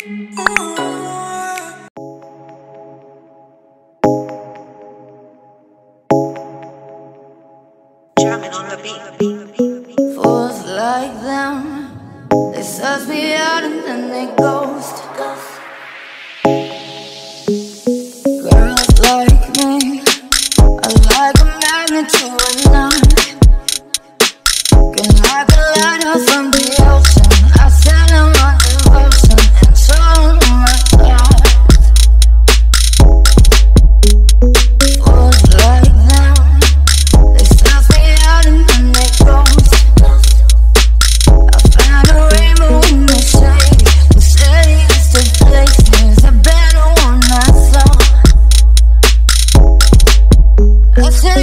Jamming on the beat. Fools like them, they suss me out and then they ghost. Girls like me are like a magnet to a knife. Can like a lighter from the ocean. I send them on devotion and so much life. Fools like them, they suss me out and then they ghost. I found a rainbow in the shade. The saves to places a better one I saw. I said,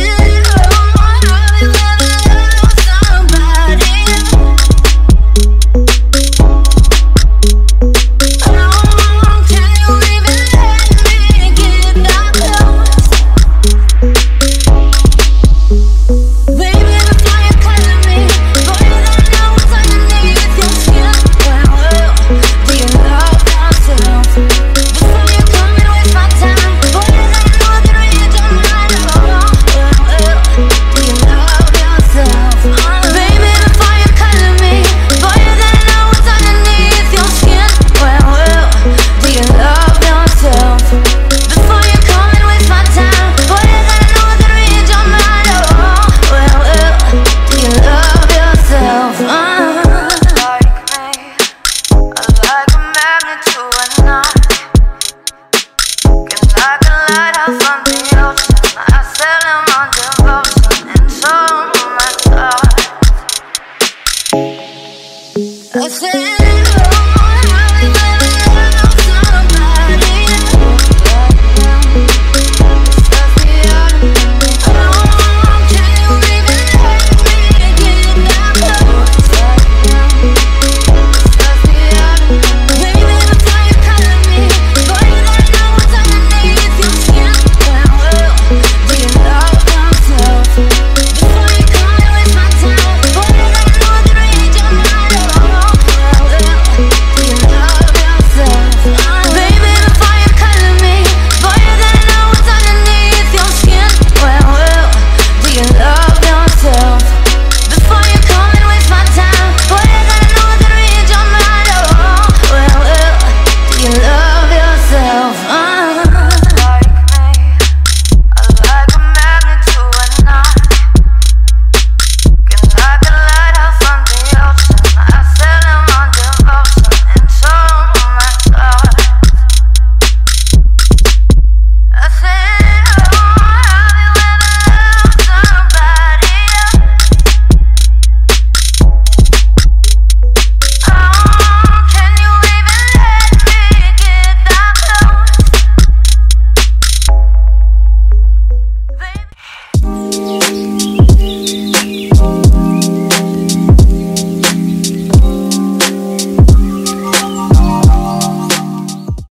I said